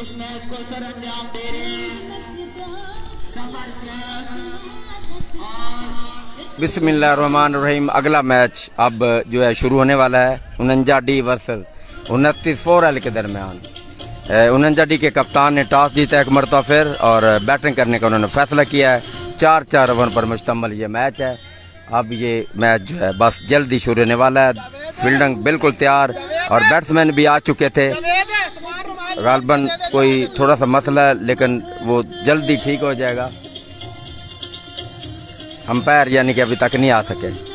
इस मैच को सर अंजाम दे रहे हैं बिस्मिल्लाहिर्रहमानिर्रहीम। अगला मैच अब जो है शुरू होने वाला है 49D वर्सेस 29 4L के दरमियान। 49D के कप्तान ने टॉस जीता एक मरतबा फिर और बैटिंग करने का उन्होंने फैसला किया है। 4-4 ओवर पर मुश्तमिल ये मैच है। अब ये मैच जो है बस जल्दी शुरू होने वाला है। फील्डिंग बिल्कुल तैयार और बैट्समैन भी आ चुके थे। गालबन कोई थोड़ा सा मसला है लेकिन वो जल्दी ठीक हो जाएगा। अंपायर यानी कि अभी तक नहीं आ सके।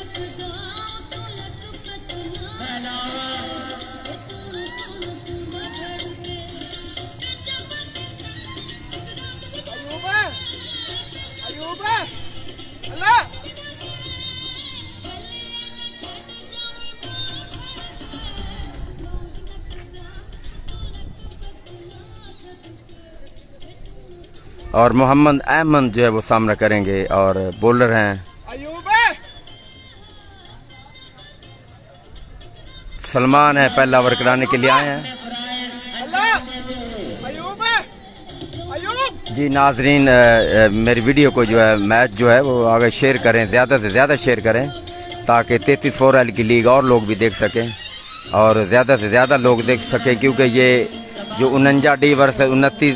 और मोहम्मद अहमद जो है वो सामना करेंगे और बॉलर हैं सलमान है, पहला ओवर कराने के लिए आए हैं। जी नाजरीन, मेरी वीडियो को जो है मैच जो है वो आगे शेयर करें, ज़्यादा से ज़्यादा शेयर करें ताकि 33 4L की लीग और लोग भी देख सकें और ज़्यादा से ज़्यादा लोग देख सकें, क्योंकि ये जो 49D वर्सेस 29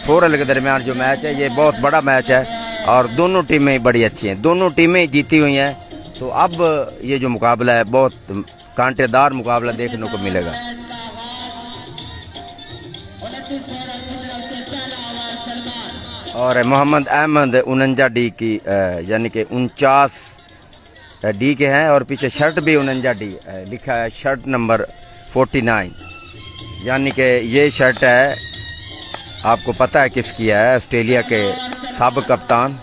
4L के दरमियान जो मैच है ये बहुत बड़ा मैच है और दोनों टीमें बड़ी अच्छी हैं, दोनों टीमें जीती हुई हैं। तो अब ये जो मुकाबला है बहुत कांटेदार मुकाबला देखने को मिलेगा। और मोहम्मद अहमद 49D की यानी कि 49D के हैं और पीछे शर्ट भी 49D लिखा है, शर्ट नंबर 49, यानी कि ये शर्ट है, आपको पता है किसकी है, ऑस्ट्रेलिया के साबिक कप्तान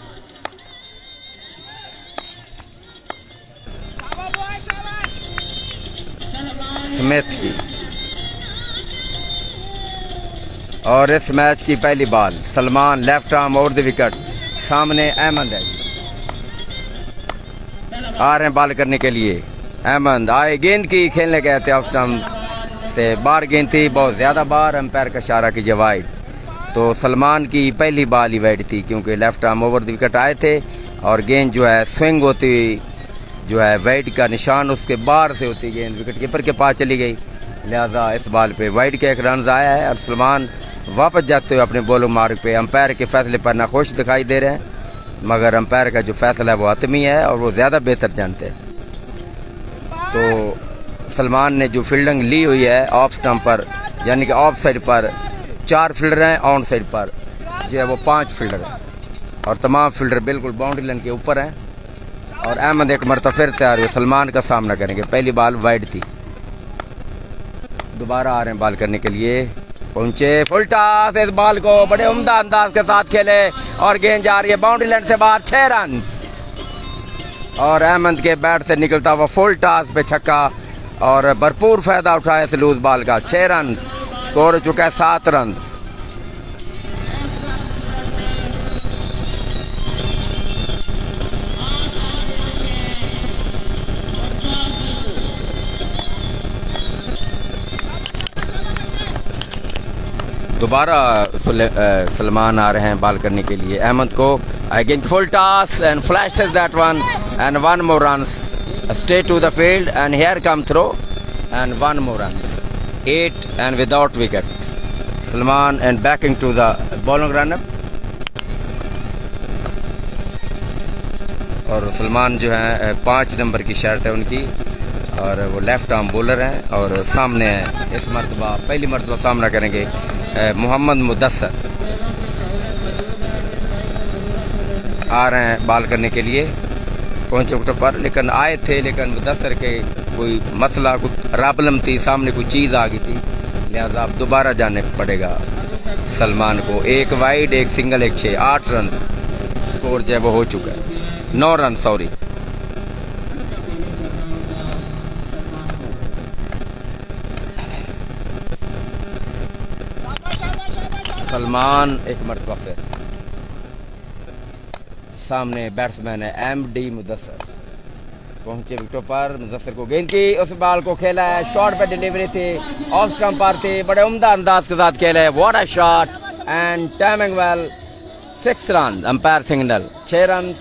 स्मिथ की। और इस मैच की पहली ball Salman left arm over the wicket, सामने अहमद है, आ रहे हैं बॉल करने के लिए। अहमद आए, गेंद की खेलने गए थे, ऑफ स्टंप से बाहर गेंद थी, बहुत ज्यादा बाहर, अंपायर का इशारा कीजिए वाइड। तो सलमान की पहली बॉल ही वाइड थी क्योंकि left arm over the wicket आए थे और गेंद जो है स्विंग होती हुई जो है वाइड का निशान उसके बाहर से होती गेंद विकेट कीपर के पास चली गई, लिहाजा इस बॉल पे वाइड का एक रन आया है। और सलमान वापस जाते हुए अपने बॉलिंग मार्ग पे अंपायर के फैसले पर नाखुश दिखाई दे रहे हैं, मगर अंपायर का जो फैसला है वो हतमी है और वो ज़्यादा बेहतर जानते हैं। तो सलमान ने जो फील्डिंग ली हुई है ऑफ स्टंप पर, यानी कि ऑफ साइड पर 4 फील्डर हैं, ऑन साइड पर जो है वो 5 फील्डर हैं और तमाम फील्डर बिल्कुल बाउंड्री लाइन के ऊपर हैं। और अहमद एक मरतबा फिर तैयार हुए, सलमान का सामना करेंगे। पहली बॉल वाइड थी, दोबारा आ रहे हैं बॉल करने के लिए, पहुंचे फुल टॉस, इस बॉल को बड़े उम्दा अंदाज के साथ खेले और गेंद जा रही है बाउंड्री लाइन से बाहर, 6 रन। और अहमद के बैट से निकलता हुआ फुल टॉस पे छक्का और भरपूर फायदा उठाया इस लूज बॉल का, 6 रन, स्कोर हो चुका है 7 रन। दोबारा सलमान आ रहे हैं बॉल करने के लिए अहमद को, again full toss and flashes that one and 1 more runs, stay to the field and here come throw and 1 more runs, 8 and without wicket. Salman and backing to the bowling run-up. और सलमान जो है 5 number की shirt है उनकी और वो left arm bowler हैं और सामने है इस मरतबा पहली मरतबा सामना करेंगे मोहम्मद मुदस्सर, आ रहे हैं बॉल करने के लिए, पहुंचे विकेट पर लेकिन आए थे, लेकिन मुदस्सर के कोई मसला, कोई प्रॉब्लम थी, सामने कोई चीज़ आ गई थी, लिहाजा अब दोबारा जाने पड़ेगा सलमान को। 1 वाइड 1 सिंगल 1 6, 8 रन स्कोर जो है वो हो चुका है, 9 रन सॉरी। सलमान एक मरतबा फिर, सामने बैट्समैन है MD मुदस्सर। पहुंचे विकेटों पर। मुदस्सिर को गेंद की, उस बॉल को खेला है, शॉट पे डिलीवरी थी, ऑफ स्टंप पर थी, बड़े उम्दा अंदाज के साथ खेला है। What a shot and timing well. 6 run umpire signal, 6 run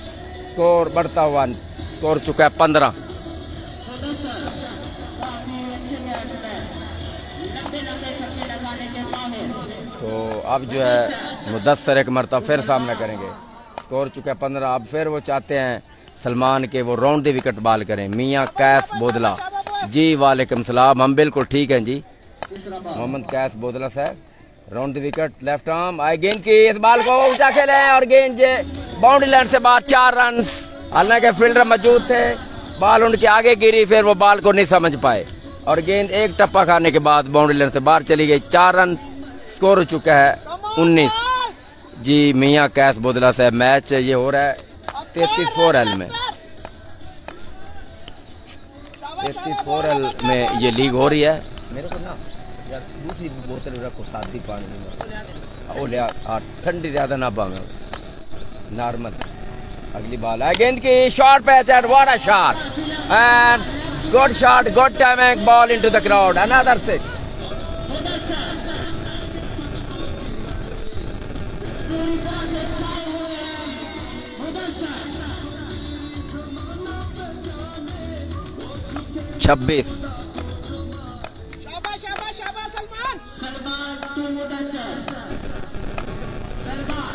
score बढ़ता हुआ, स्कोर चुका है 15। तो अब जो है मुदस्सिर एक मरतबा फिर सामना करेंगे, स्कोर चुका है 15। अब फिर वो चाहते हैं सलमान के वो राउंड दी विकेट बॉल करें। मियां कैस बोदला जी, वालेकुम सलाम, हम बिल्कुल ठीक हैं जी। मोहम्मद कैस बोदला साहब, round the wicket, left arm, आई गेंद की, इस बॉल को ऊंचा खेले और गेंद बाउंड्री लाइन से बाहर, 4 रन। हालांकि फील्डर मौजूद थे, बॉल उनके आगे गिरी, फिर वो बॉल को नहीं समझ पाए और गेंद एक टप्पा खाने के बाद बाउंड्री लाइन से बाहर चली गई। 4 रन, स्कोर हो चुका है 19 जी। मियां कैस बोदला साहब, मैच ये हो रहा है 33 रन में, 33 रन में ये लीग हो रही है। मेरे को ना यार दूसरी बोतल रखो, सादी पानी में, ओ ले ठंडी ज्यादा ना बांगा, नॉर्मल। अगली बॉल है, गेंद की, shot patch and what a shot and good shot, good timing, ball into the crowd, another 6। छब्बीस। शाबाश शाबाश शाबाश सलमान, सलमान टू मुदस्सिर, सलमान।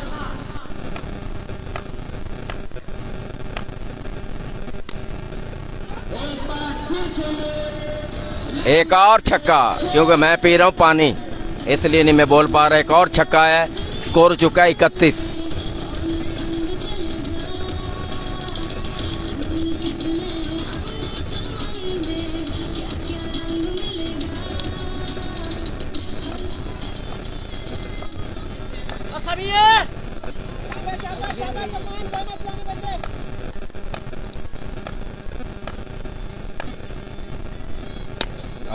एक और छक्का, क्योंकि मैं पी रहा हूं पानी इसलिए नहीं मैं बोल पा रहा। एक और छक्का है, स्कोर हो चुका है 31।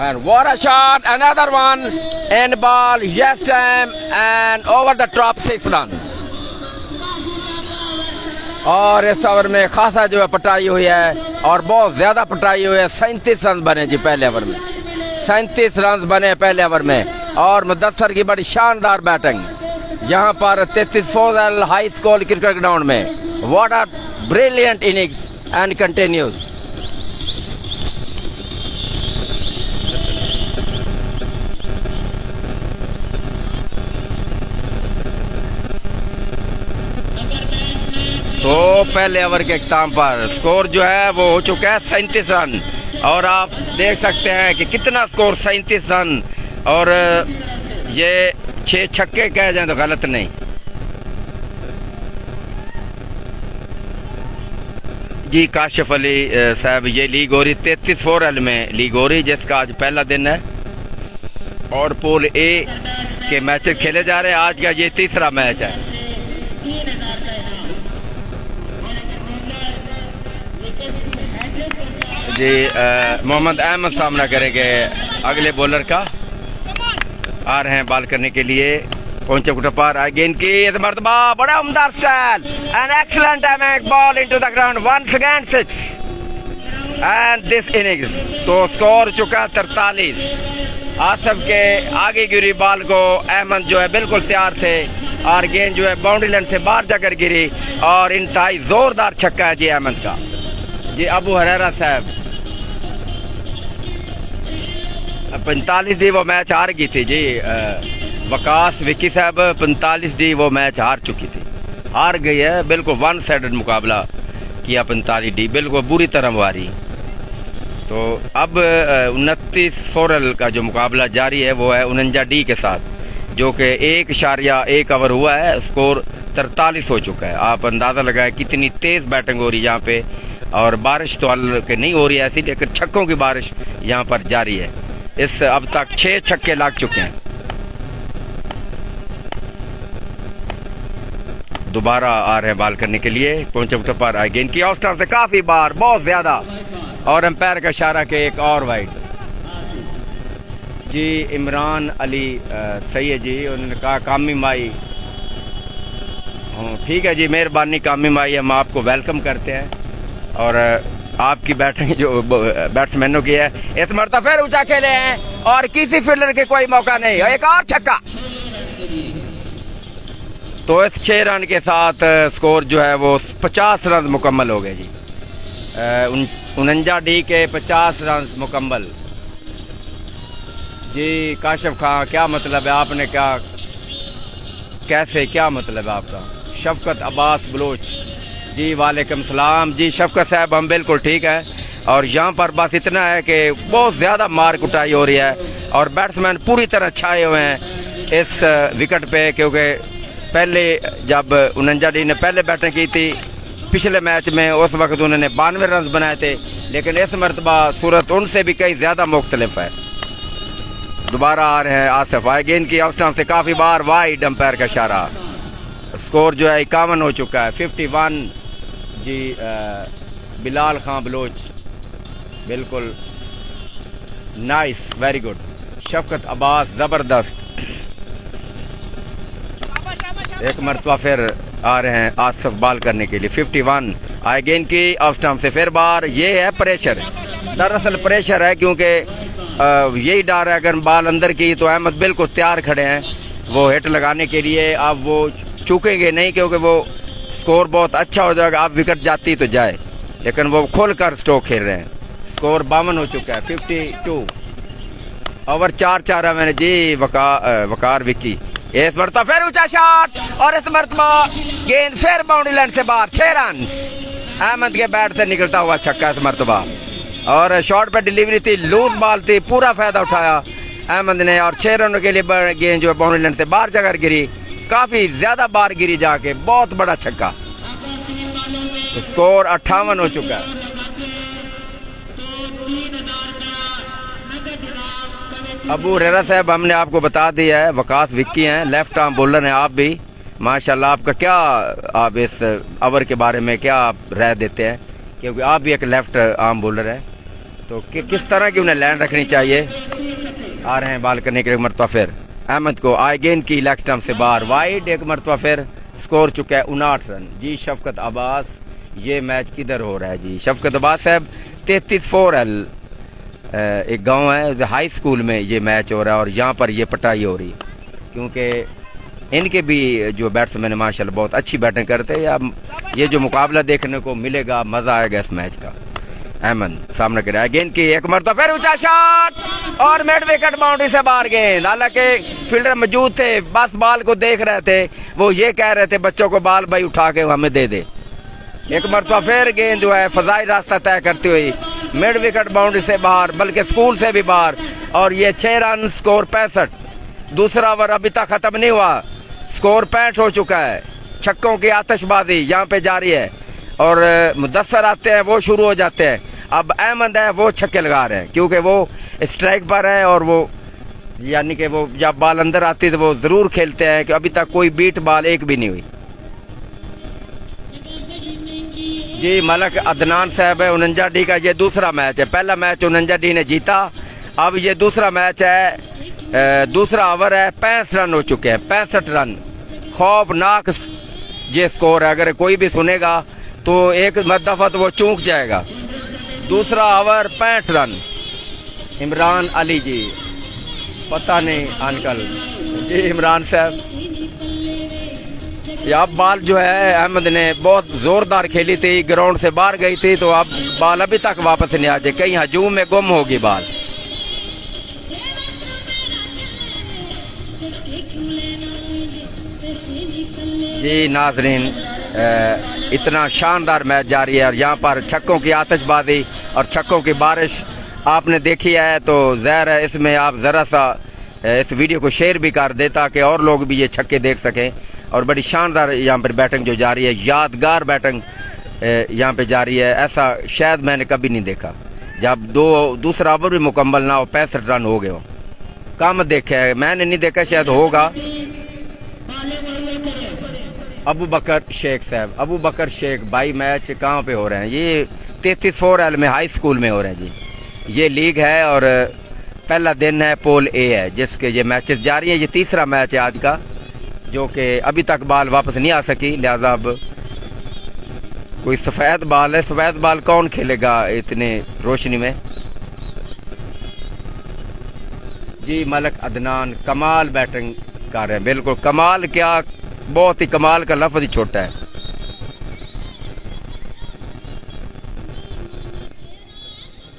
And what a shot, another one, and ball, yes time, and over the top 6 run. और इस ओवर में खासा जो है पटाई हुई है और बहुत ज्यादा पटाई हुई है। 37 रन बने जी पहले ओवर में, 37 रन बने पहले ओवर में। और मुदस्सिर की बड़ी शानदार बैटिंग यहाँ पर 33 हाई स्कोर क्रिकेट ग्राउंड में। What a brilliant innings and continues. तो पहले ओवर के इख्तिताम पर स्कोर जो है वो हो चुका है 37 रन। और आप देख सकते हैं कि कितना स्कोर 37 रन, और ये 6 छक्के कह जाए तो गलत नहीं। जी काशिफ अली साहब, ये लीग हो रही 33 रन में लीग हो रही, जिसका आज पहला दिन है और पूल ए के मैचेस खेले जा रहे हैं। आज का ये तीसरा मैच है। जी मोहम्मद अहमद सामना करेंगे अगले बॉलर का, आ रहे हैं बॉल करने के लिए। पहुंचे विकेट पर, आई गेंद की, इस मरतबा बड़ा उम्दा style and excellent timing, ball into the ground, once again 6 and this innings. तो स्कोर चुका 43। आसिफ के आगे गिरी बॉल को अहमद जो है बिल्कुल तैयार थे और गेंद जो है बाउंड्री लाइन से बाहर जाकर गिरी और इंतहाई जोरदार छक्का है जी अहमद का। जी अबू हरेरा साहब, 45 डी वो मैच हार गई थी जी। वकास विकी साहब 45 डी वो मैच हार चुकी थी, हार गई है, बिल्कुल 1 साइडेड मुकाबला किया 45 डी, बिल्कुल बुरी तरह हारी। तो अब 29 फोरल का जो मुकाबला जारी है वो है 49 डी के साथ, जो कि 1.1 ओवर हुआ है, स्कोर 43 हो चुका है। आप अंदाजा लगाए कितनी तेज बैटिंग हो रही है यहाँ पे, और बारिश तो हल्के नहीं हो रही है ऐसी, लेकिन छक्कों की बारिश यहाँ पर जारी है। इस अब तक 6 छक्के लग चुके हैं। दोबारा आ रहे हैं बॉल करने के लिए। पहुंचे विकेट पर, आई गेंद की, ऑफ स्टंप से काफी बार, बहुत ज्यादा, और अंपायर का इशारा के एक और वाइड। जी इमरान अली सैयद जी, उन्होंने कहा कामी माई, ठीक है जी, मेहरबानी कामी माई, हम आपको वेलकम करते हैं। और आपकी बैटिंग जो बैट्समैनों की है इस मरतबा फिर ऊंचा खेले हैं और किसी फील्डर के कोई मौका नहीं, एक और छक्का। तो इस 6 रन के साथ स्कोर जो है वो 50 रन मुकम्मल हो गए जी। 49 डी के 50 रन मुकम्मल जी। काशिफ खां, क्या मतलब है, आपने क्या कैसे, क्या मतलब है आपका? शफकत अब्बास बलोच जी, वालेकुम सलाम जी। शफकत साहब हम बिल्कुल ठीक है, और यहाँ पर बस इतना है कि बहुत ज़्यादा मार कुटाई हो रही है और बैट्समैन पूरी तरह छाए हुए हैं इस विकेट पे, क्योंकि पहले जब 49 डी ने पहले बैटिंग की थी पिछले मैच में उस वक्त उन्होंने 92 रन बनाए थे, लेकिन इस मरतबा सूरत उनसे भी कई ज़्यादा मुख्तलिफ है। दोबारा आ रहे हैं आसिफ, आए गेंद की ऑफ स्टंप से काफ़ी बार वाइड, अंपायर का इशारा। स्कोर जो है 51 हो चुका है, 51 जी। बिलाल खां बलोच, बिल्कुल नाइस, वेरी गुड। शफकत अब्बास ज़बरदस्त। एक मरतबा फिर आ रहे हैं आसिफ बॉल करने के लिए। 51 आए गेंद की ऑफ स्टंप से फिर बार। ये है प्रेशर, दरअसल प्रेशर है, क्योंकि यही डर है अगर बॉल अंदर की तो अहमद बिल्कुल तैयार खड़े हैं वो हिट लगाने के लिए। अब वो चूकेंगे नहीं क्योंकि वो स्कोर बहुत अच्छा हो जाएगा, अब विकेट जाती तो जाए, लेकिन वो खोल कर स्ट्रोक खेल रहे हैं। स्कोर 52 हो चुका है, 52 ओवर 4 रन जी। वकार विक्की, इस मरतबा फिर ऊंचा शॉट और इस मरतबा गेंद फिर बाउंड्री लाइन से बाहर। 6 रन अहमद के बैट से निकलता हुआ छक्का इस मरतबा, और शॉट पर डिलीवरी थी, लूज बॉल थी, पूरा फायदा उठाया अहमद ने और 6 रनों के लिए गेंद जो है बाउंड्री लाइन से बाहर जाकर गिरी, काफी ज्यादा बार गिरी जाके, बहुत बड़ा छक्का। स्कोर 58 हो चुका है। अबू हुरैरा साहब हमने आपको बता दिया है, वकास विक्की हैं, लेफ्ट आर्म बॉलर हैं आप भी माशाल्लाह। आपका क्या, आप इस ओवर के बारे में क्या राय देते हैं, क्योंकि आप भी एक लेफ्ट आर्म बॉलर है, तो किस तरह की उन्हें लाइन रखनी चाहिए? आ रहे हैं बॉल करने के एक मरतबा फिर अहमद को, आए गेंद की लेग स्टंप से बाहर वाइड। एक मरतबा फिर स्कोर चुका है 59 रन जी। शफकत अब्बास, ये मैच किधर हो रहा है जी? शफकत अब्बास साहब 33 एक गांव है, हाई स्कूल में ये मैच हो रहा है और यहाँ पर ये पटाई हो रही, क्योंकि इनके भी जो बैट्समैन माशाल्लाह बहुत अच्छी बैटिंग करते हैं। या ये जो मुकाबला देखने को मिलेगा, मजा आएगा इस मैच का। अहमद सामने कर रहा है गेंद की, एक मरतबा फिर ऊंचा शॉट और मिड विकेट बाउंड्री से बाहर गेंद। हालांकि फील्डर मौजूद थे, बस बॉल को देख रहे थे, वो ये कह रहे थे बच्चों को बॉल भाई उठा के हमें दे दे। एक मरतबा फिर गेंद जो है फजाई रास्ता तय करती हुई मिड विकेट बाउंड्री से बाहर, बल्कि स्कूल से भी बाहर, और ये 6 रन। स्कोर 65। दूसरा ओवर अभी तक खत्म नहीं हुआ, स्कोर 65 हो चुका है। छक्कों की आतिशबाजी यहाँ पे जारी है और मुदस्सर आते हैं वो शुरू हो जाते हैं। अब अहमद है वो छक्के लगा रहे हैं, क्योंकि वो स्ट्राइक पर है और वो यानी कि वो जब बॉल अंदर आती है तो वो जरूर खेलते हैं कि अभी तक कोई बीट बॉल एक भी नहीं हुई जी। मलक अदनान साहब है, 49 डी का ये दूसरा मैच है। पहला मैच 49 डी ने जीता, अब ये दूसरा मैच है, दूसरा ओवर है। 65 रन हो चुके हैं, 65 रन। खौफनाक ये स्कोर है, अगर कोई भी सुनेगा तो एक दफा तो वो चूक जाएगा। दूसरा ओवर 65 रन। इमरान अली जी, पता नहीं अंकल जी, इमरान साहब, अब बॉल जो है अहमद ने बहुत जोरदार खेली थी, ग्राउंड से बाहर गई थी, तो अब बॉल अभी तक वापस नहीं आ जाए, कहीं हजूम में गुम होगी बॉल। जी नाजरीन, इतना शानदार मैच जारी है और यहाँ पर छक्कों की आतिशबाजी और छक्कों की बारिश आपने देखी है, तो ज़ाहिर है इसमें आप ज़रा सा इस वीडियो को शेयर भी कर दे ताकि और लोग भी ये छक्के देख सकें। और बड़ी शानदार यहाँ पर बैटिंग जो जारी है, यादगार बैटिंग यहाँ पे जारी है, ऐसा शायद मैंने कभी नहीं देखा। जब दूसरा ओवर भी मुकम्मल ना हो 65 रन हो गए हो, कम देखे है, मैंने नहीं देखा, शायद होगा। अबू बकर शेख साहब, अबू बकर शेख भाई, मैच कहाँ पे हो रहे हैं? ये 33 में हाई स्कूल में हो रहे हैं जी। ये लीग है और पहला दिन है, पोल ए है जिसके ये मैचेस जारी है। ये तीसरा मैच है आज का, जो कि अभी तक बॉल वापस नहीं आ सकी, लिहाजा अब कोई सफेद बाल है, सफेद बाल कौन खेलेगा इतने रोशनी में। जी मलक अदनान कमाल बैटिंग कर रहे हैं, बिल्कुल कमाल, क्या बहुत ही कमाल का लफ्ज ही छोटा है।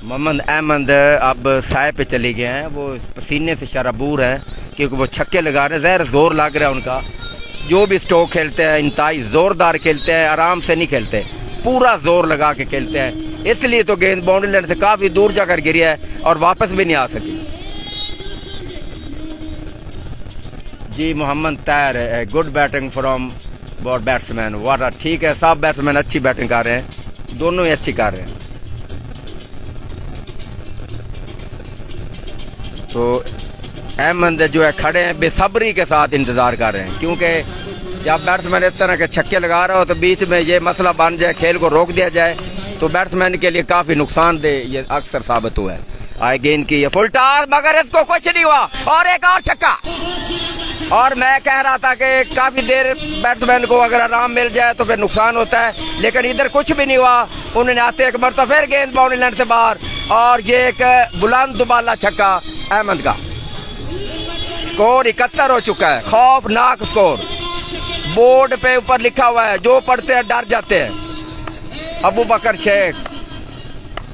मोहम्मद अहमद अब साय पे चले गए हैं, वो पसीने से शराबूर हैं क्योंकि वो छक्के लगा रहे हैं, ज़हर जोर लग रहा है उनका। जो भी स्ट्रोक खेलते हैं इंतहाई जोरदार खेलते हैं, आराम से नहीं खेलते, पूरा जोर लगा के खेलते हैं, इसलिए तो गेंद बाउंड्री लाइन से काफी दूर जाकर गिरी है और वापस भी नहीं आ सकी। जी मोहम्मद तैर, good batting from both batsman, वाह ठीक है, सब बैट्समैन अच्छी बैटिंग कर रहे हैं, दोनों ही अच्छी कर रहे हैं। तो अहमद जो है खड़े हैं, बेसब्री के साथ इंतजार कर रहे हैं, क्योंकि जब बैट्समैन इस तरह के छक्के लगा रहा हो तो बीच में ये मसला बन जाए, खेल को रोक दिया जाए, तो बैट्समैन के लिए काफी नुकसानदेह ये अक्सर साबित हुआ है। आए गेंद की फुल टॉस, मगर इसको कुछ नहीं हुआ और एक और छक्का। और मैं कह रहा था कि काफी देर बैट्समैन को अगर आराम मिल जाए तो फिर नुकसान होता है, लेकिन इधर कुछ भी नहीं हुआ, उन्होंने आते एक मरतबा फिर गेंद बाउंड्री लाइन से बाहर, और ये एक बुलंद दुबाला छक्का अहमद का। स्कोर 71 हो चुका है, खौफनाक स्कोर, बोर्ड पे ऊपर लिखा हुआ है, जो पढ़ते हैं डर जाते हैं। अबू बकर शेख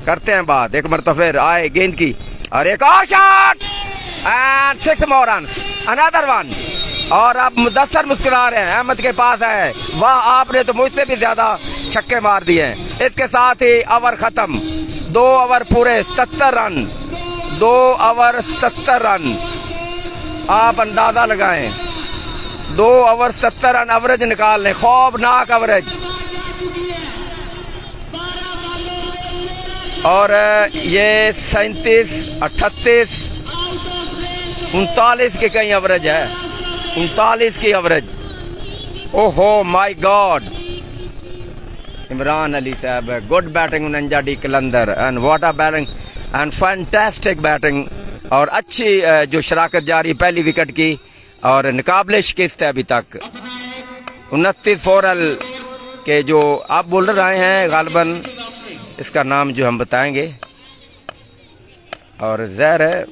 करते हैं बात, एक मरतबा फिर आए गेंद की और एक और shot and 6 more runs, another one. और अब मुदस्सर मुस्कुरा रहे हैं, अहमद के पास है, वाह आपने तो मुझसे भी ज्यादा छक्के मार दिए हैं। इसके साथ ही ओवर खत्म, 2 ओवर पूरे 70 रन, 2 ओवर 70 रन, आप अंदाजा लगाएं, 2 ओवर 70 रन एवरेज निकाल लें, खौफनाक एवरेज। और ये 37, 38, 39 के कहीं एवरेज है, 39 की एवरेज। ओहो माय गॉड, इमरान अली साहब, गुड बैटिंग उनंजा डी Qalandar and what a batting and fantastic batting, और अच्छी जो शराकत जारी पहली विकेट की, और निकाबले शिकस्त है अभी तक। 29 फोरल के जो आप बॉलर आए हैं, गालबन इसका नाम जो हम बताएंगे, और ज़हर है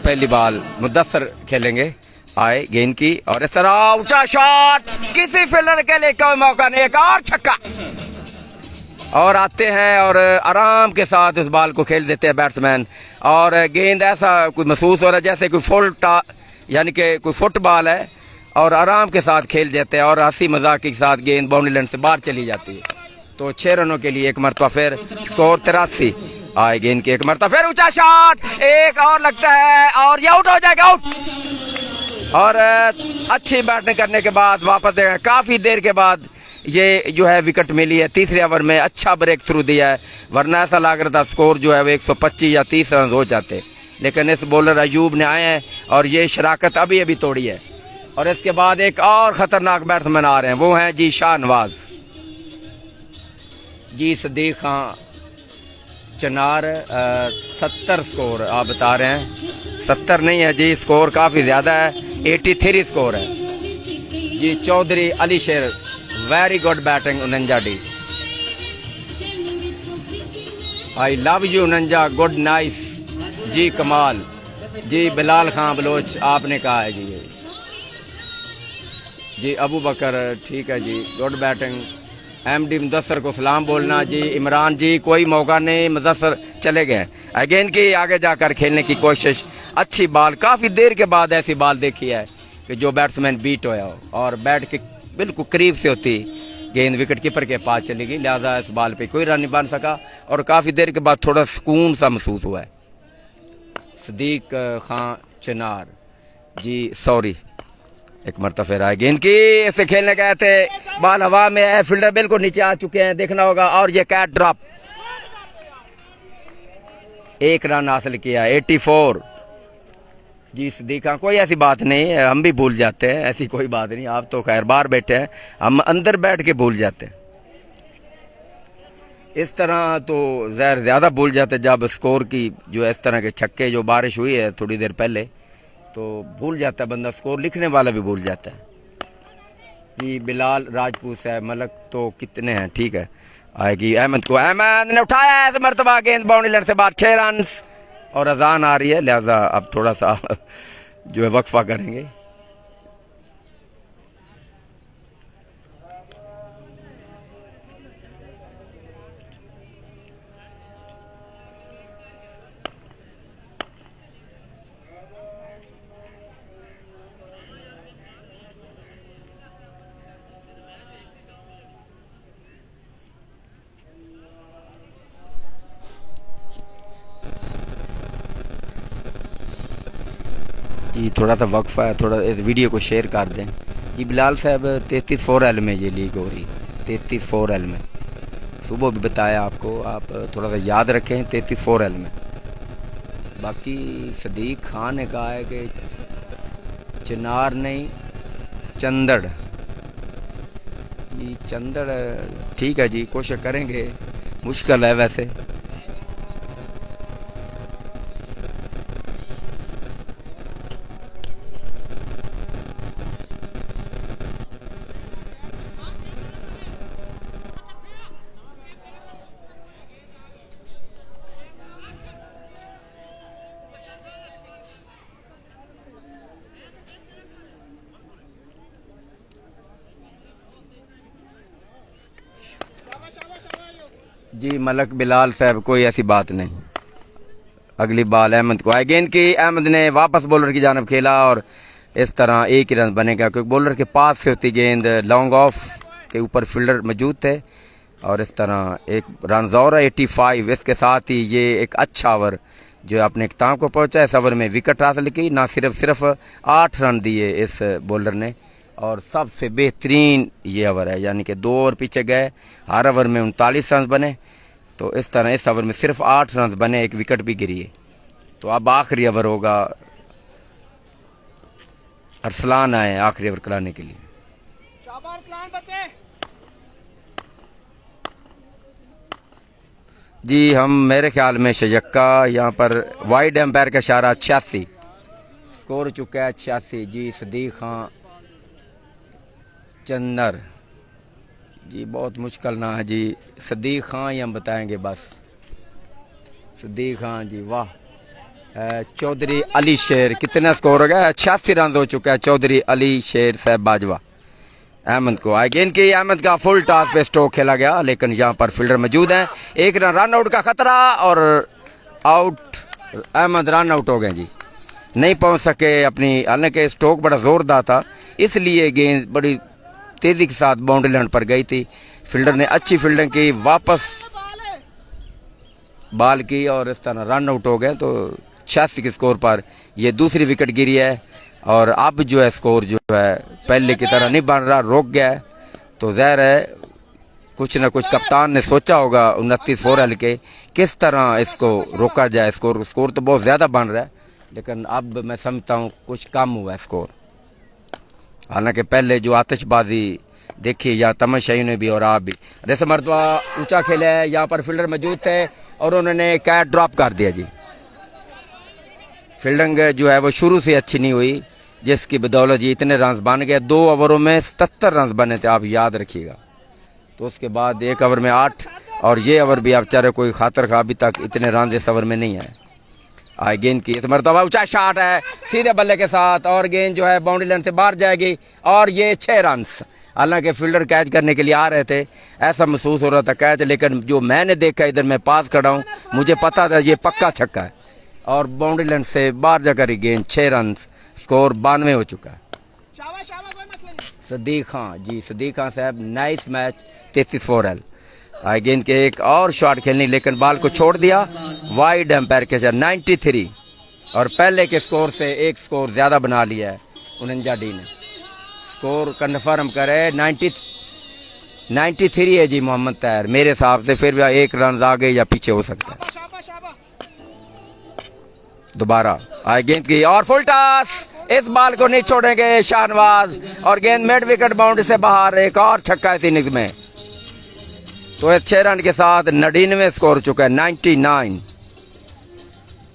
पहली बॉल मुदस्सर खेलेंगे। आए गेंद की और इस तरह ऊंचा शॉट, किसी फील्डर के लिए कोई मौका नहीं, एक और छक्का। और आते हैं और आराम के साथ उस बॉल को खेल देते हैं बैट्समैन, और गेंद ऐसा कोई महसूस हो रहा है जैसे कोई फुल यानी कि कोई फुटबॉल है, और आराम के साथ खेल देते हैं, और हंसी मजाक के साथ गेंद बाउंड्री लाइन से बाहर चली जाती है। तो 6 रनों के लिए एक मरतबा फिर स्कोर 83। आए गेंद की एक मरतबा फिर ऊंचा शॉट, एक और लगता है और ये आउट हो जाएगा, आउट। और अच्छी बैटिंग करने के बाद वापस काफी देर के बाद ये जो है विकेट मिली है, तीसरे ओवर में अच्छा ब्रेक थ्रू दिया है, वरना ऐसा लग रहा था स्कोर जो है वो 125 या 30 रन हो जाते, लेकिन इस बॉलर अयूब ने आए हैं और ये शराकत अभी अभी तोड़ी है। और इसके बाद एक और खतरनाक बैट्समैन आ रहे हैं, वो हैं जी शाहनवाज, जी सदीक खां चनार। 70 स्कोर आप बता रहे हैं, 70 नहीं है जी, स्कोर काफी ज्यादा है, 83 स्कोर है जी। Chaudhry Ali Sher, very good batting उनंजा डी, आई लव यू उनंजा, गुड नाइस जी, कमाल जी। बिलाल खां बलोच आपने कहा है जी, जी अबू बकर ठीक है जी, गुड बैटिंग। एमडी मुदस्सर को सलाम बोलना जी। इमरान जी कोई मौका नहीं, मुदस्सर चले गए, अगेन की आगे जाकर खेलने की कोशिश, अच्छी बॉल, काफी देर के बाद ऐसी बॉल देखी है कि जो बैट्समैन बीट होया हो और बैट के बिल्कुल करीब से होती गेंद विकेट कीपर के पास चली गई, लिहाजा इस बॉल पे कोई रन नहीं बन सका, और काफी देर के बाद थोड़ा सुकून सा महसूस हुआ है। सदीक खां चनार जी, सॉरी, एक मरतबा फिर आए गेंद की, इसे खेलने गए थे, बॉल हवा में है, फील्डर बिल्कुल नीचे आ चुके हैं, देखना होगा, और ये कैट ड्रॉप, 1 रन हासिल किया, 84 जी। सदीका कोई ऐसी बात नहीं है, हम भी भूल जाते हैं, ऐसी कोई बात नहीं, आप तो खैर बाहर बैठे हैं, हम अंदर बैठ के भूल जाते हैं, इस तरह तो ज़हर ज्यादा भूल जाते जब स्कोर की जो इस तरह के छक्के, जो बारिश हुई है थोड़ी देर पहले, तो भूल जाता है बंदा, स्कोर लिखने वाला भी भूल जाता है। जी बिलाल राजपूत साहब मलक तो कितने हैं, ठीक है आएगी अहमद को, अहमद ने उठाया है मरतबा गेंद बाउंड्री लाइन से बाहर, 6 रन और अजान आ रही है, लिहाजा अब थोड़ा सा जो है वक्फा करेंगे। जी थोड़ा सा वक्फा है, थोड़ा इस वीडियो को शेयर कर दें। जी बिलाल साहब 33 4L में ये लीग हो रही, 33 4L में, सुबह भी बताया आपको, आप थोड़ा सा याद रखें 33 4L में। बाकी सदीक खान ने कहा है कि चिनार नहीं चंदड़, जी चंदड़ ठीक है जी, कोशिश करेंगे, मुश्किल है वैसे। जी मलक बिलाल साहब कोई ऐसी बात नहीं। अगली बॉल अहमद को आए, गेंद की अहमद ने वापस बॉलर की जानब खेला और इस तरह एक ही रन बनेगा क्योंकि बॉलर के पास से होती गेंद, लॉन्ग ऑफ के ऊपर फील्डर मौजूद थे और इस तरह एक रन और 85। इसके साथ ही ये एक अच्छा ओवर जो अपने इख्तिताम को पहुंचा। इस ओवर में विकेट हासिल की, ना सिर्फ 8 रन दिए इस बॉलर ने और सबसे बेहतरीन ये ओवर है, यानी कि 2 ओवर पीछे गए, हर ओवर में 39 रन बने। तो इस तरह इस ओवर में सिर्फ 8 रन बने, एक विकेट भी गिरी है। तो अब आखिरी ओवर होगा, अरसलान आए आखिरी ओवर कराने के लिए। जी हम मेरे ख्याल में शयक्का, यहाँ पर वाइड एम्पायर का इशारा 86, स्कोर चुका है 86। जी सदीक खां चंदर, जी बहुत मुश्किल ना है जी, सदीक खां ही हम बताएंगे बस, सदीक खां जी वाह। चौधरी अली शेर, कितना स्कोर हो गया, 86 रन हो चुका है। चौधरी अली शेर साहब बाजवा अहमद को आए, गेंद की अहमद का फुल टॉस पे स्ट्रोक खेला गया लेकिन यहाँ पर फील्डर मौजूद हैं, 1 रन आउट का खतरा और आउट, अहमद रन आउट हो गए जी, नहीं पहुंच सके अपनी, हालांकि स्ट्रोक बड़ा जोरदार था इसलिए गेंद बड़ी तेजी के साथ बाउंड्री लाइन पर गई थी। फील्डर ने अच्छी फील्डिंग की, वापस बॉल की और इस तरह रन आउट हो गए। तो 86 के स्कोर पर यह दूसरी विकेट गिरी है और अब जो है स्कोर जो है पहले की तरह नहीं बन रहा, रोक गया है। तो ज़ाहिर है कुछ न कुछ कप्तान ने सोचा होगा 29 4L के किस तरह इसको रोका जाए। स्कोर तो बहुत ज़्यादा बन रहा है लेकिन अब मैं समझता हूँ कुछ कम हुआ है स्कोर। हालांकि पहले जो आतिशबाजी देखी या तमाशाई ने भी और आप भी, जैसे मरतबा ऊंचा खेला है, यहाँ पर फील्डर मौजूद थे और उन्होंने कैच ड्रॉप कर दिया जी। फील्डिंग जो है वो शुरू से अच्छी नहीं हुई जिसकी बदौलत जी इतने रन बन गए। 2 ओवरों में 77 रन बने थे, आप याद रखिएगा। तो उसके बाद 1 ओवर में 8 और ये ओवर भी आप चाहे कोई खातर खा, अभी तक इतने रन इस ओवर में नहीं है। गेंद की इस मरतबा ऊंचा शॉट है सीधे बल्ले के साथ और गेंद जो है बाउंड्री लाइन से बाहर जाएगी और ये 6 रन। हालांकि फील्डर कैच करने के लिए आ रहे थे, ऐसा महसूस हो रहा था कैच, लेकिन जो मैंने देखा, इधर मैं पास खड़ा हूँ, मुझे पता था ये पक्का छक्का है और बाउंड्री लाइन से बाहर जाकर ही गेंद 6 रन, स्कोर 92 हो चुका है। सदीक खां जी, सदीक खां साहब नाइस मैच, 33 4L। गेंद के एक और शॉट खेलनी लेकिन बॉल को छोड़ दिया, वाइड एम्पायर के 93 और पहले के स्कोर से 1 स्कोर ज्यादा बना लिया है 49 ने। स्कोर कन्फर्म करे 93 है जी मोहम्मद तैयार, मेरे हिसाब से फिर भी 1 रन आगे या पीछे हो सकता है। दोबारा गेंद की और फुल टॉस, इस बॉल को नहीं छोड़ेंगे शाहनवाज और गेंद मिड विकेट बाउंड्री से बाहर, एक और छक्का इस इनिंग्स में। तो 6 रन के साथ 99 स्कोर चुका है, 99।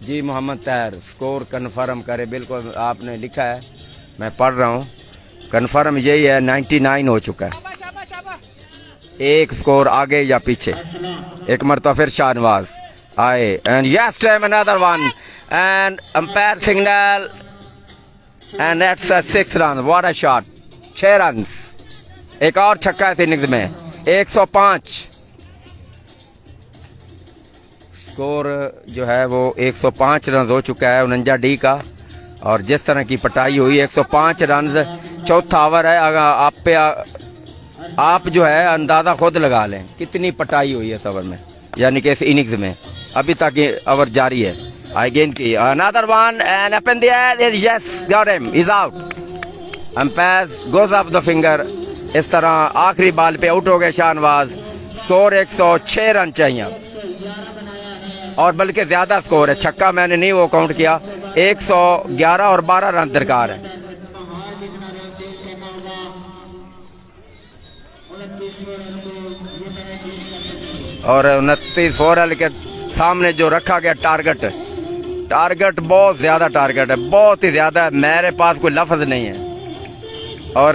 जी मोहम्मद तैर स्कोर कन्फर्म करे। बिल्कुल आपने लिखा है, मैं पढ़ रहा हूँ, कन्फर्म यही है 99 हो चुका है। एक स्कोर आगे या पीछे। एक मरतबा फिर शाहनवाज आए and yes time another one and umpire signal and that's 6 run. What a shot, 6 run. एक और छक्का है इनिंग्स में। 105 स्कोर जो है वो 105 रन हो चुका है 49 का। और जिस तरह की पटाई हुई 105 रन, चौथा ओवर है। अगर आप जो है अंदाजा खुद लगा लें कितनी पटाई हुई है इस ओवर में, यानी कि इस इनिंग्स में। अभी तक ये ओवर जारी है। आई गेंद की another one and up in the air, yes got him, is out. Umpire goes off the finger. इस तरह आखिरी बॉल पे आउट हो गए शाहनवाज। स्कोर 106 रन चाहिए और बल्कि ज्यादा स्कोर है। छक्का मैंने नहीं वो काउंट किया। 111 और 12 रन दरकार है। और 29 ओवर के सामने जो रखा गया टारगेट बहुत ज्यादा टारगेट है, बहुत ही ज्यादा है। मेरे पास कोई लफ्ज नहीं है और